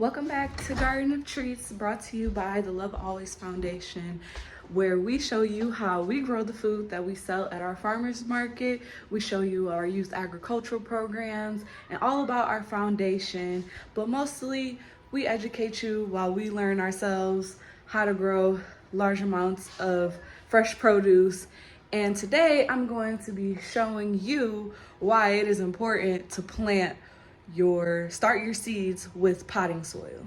Welcome back to Garden of Treats, brought to you by the Love Always Foundation, where we show you how we grow the food that we sell at our farmers market. We show you our youth agricultural programs and all about our foundation, but mostly we educate you while we learn ourselves how to grow large amounts of fresh produce. And today I'm going to be showing you why it is important to start your seeds with potting soil.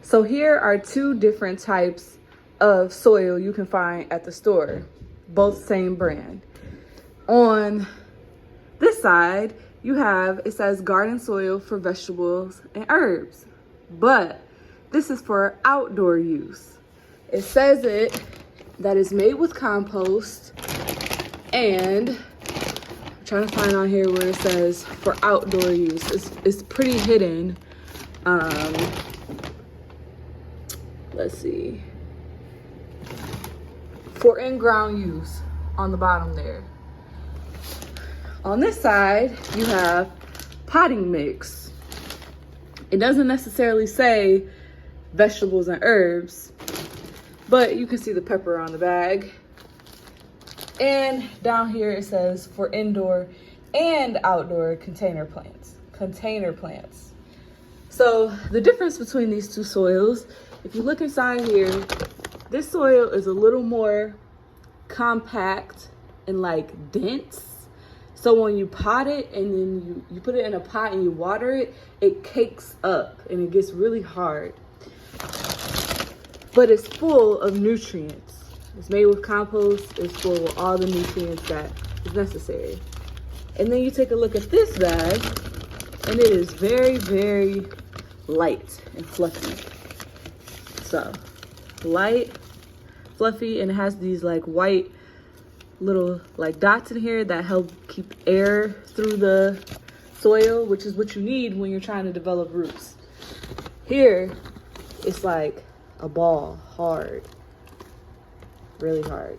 So here are two different types of soil you can find at the store, both same brand. On this side, it says garden soil for vegetables and herbs, but this is for outdoor use. It says that it's made with compost, and I'm trying to find on here where it says for outdoor use. It's pretty hidden. Let's see. For in-ground use on the bottom there. On this side, you have potting mix. It doesn't necessarily say vegetables and herbs, but you can see the pepper on the bag. And down here it says for indoor and outdoor container plants. So the difference between these two soils, if you look inside here, this soil is a little more compact and like dense. So when you pot it and then you put it in a pot and you water it, it cakes up and it gets really hard. But it's full of nutrients. It's made with compost. It's full of all the nutrients that is necessary. And then you take a look at this bag, and it is very, very light and fluffy. So light, fluffy, and it has these like white little like dots in here that help keep air through the soil, which is what you need when you're trying to develop roots. Here, it's like a ball, hard, really hard.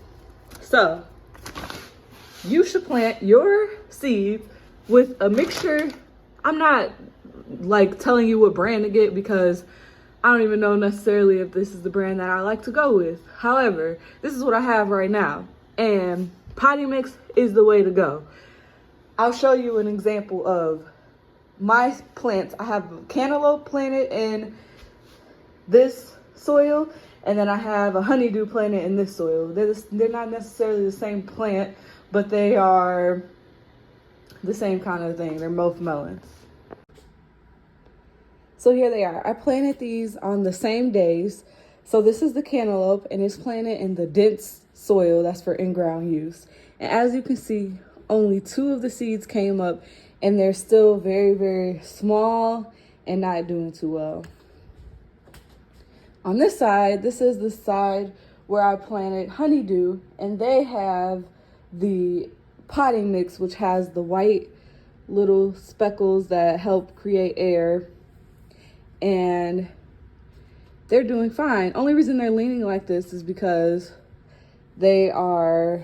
So you should plant your seeds with a mixture. I'm not like telling you what brand to get because I don't even know necessarily if this is the brand that I like to go with. However, this is what I have right now. And potting mix is the way to go. I'll show you an example of my plants. I have a cantaloupe planted in this soil, and then I have a honeydew planted in this soil. They're not necessarily the same plant, but they are the same kind of thing. They're both melons. So here they are. I planted these on the same days. So this is the cantaloupe, and it's planted in the dense soil that's for in-ground use. And as you can see, only 2 of the seeds came up, and they're still very, very small and not doing too well. On this side, this is the side where I planted honeydew, and they have the potting mix, which has the white little speckles that help create air, and they're doing fine. Only reason they're leaning like this is because they are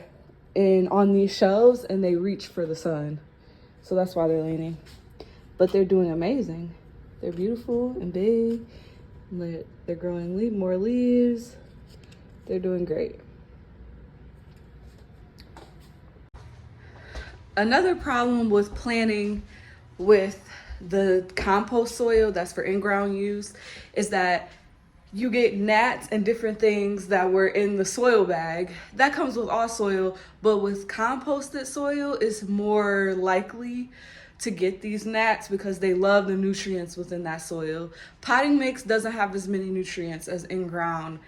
on these shelves and they reach for the sun. So that's why they're leaning. But they're doing amazing. They're beautiful and big. They're growing more leaves. They're doing great. Another problem with planting with the compost soil that's for in-ground use is that you get gnats and different things that were in the soil bag. That comes with all soil, but with composted soil, it's more likely to get these gnats because they love the nutrients within that soil. Potting mix doesn't have as many nutrients as in-ground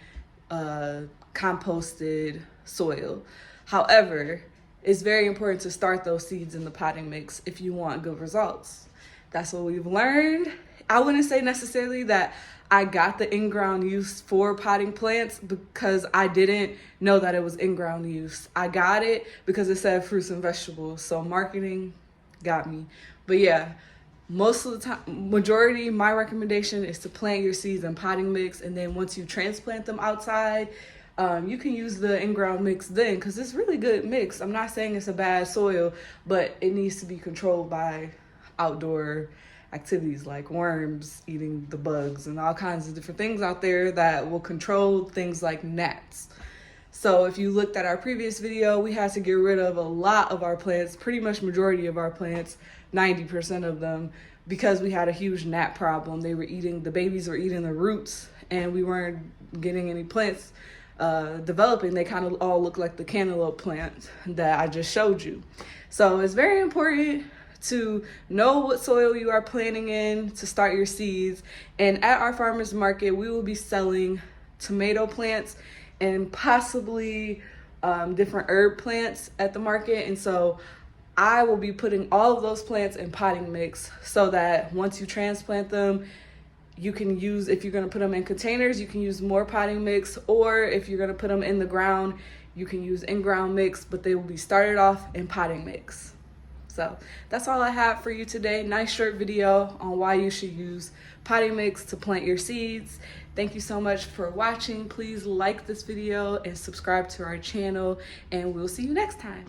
composted soil. However, it's very important to start those seeds in the potting mix if you want good results. That's what we've learned. I wouldn't say necessarily that I got the in-ground use for potting plants because I didn't know that it was in-ground use. I got it because it said fruits and vegetables. So marketing got me. But yeah, Most of the time, majority, my recommendation is to plant your seeds in potting mix, and then once you transplant them outside, you can use the in-ground mix then, because it's really good mix. I'm not saying it's a bad soil, but it needs to be controlled by outdoor activities like worms eating the bugs and all kinds of different things out there that will control things like gnats. So if you looked at our previous video, we had to get rid of a lot of our plants, pretty much majority of our plants, 90% of them, because we had a huge gnat problem. The babies were eating the roots, and we weren't getting any plants developing. They kind of all look like the cantaloupe plant that I just showed you. So it's very important to know what soil you are planting in to start your seeds. And at our farmers market, we will be selling tomato plants and possibly different herb plants at the market. And so I will be putting all of those plants in potting mix so that once you transplant them, you can use, if you're going to put them in containers, you can use more potting mix, or if you're going to put them in the ground, you can use in-ground mix, but they will be started off in potting mix. So that's all I have for you today. Nice short video on why you should use potting mix to plant your seeds. Thank you so much for watching. Please like this video and subscribe to our channel, and we'll see you next time.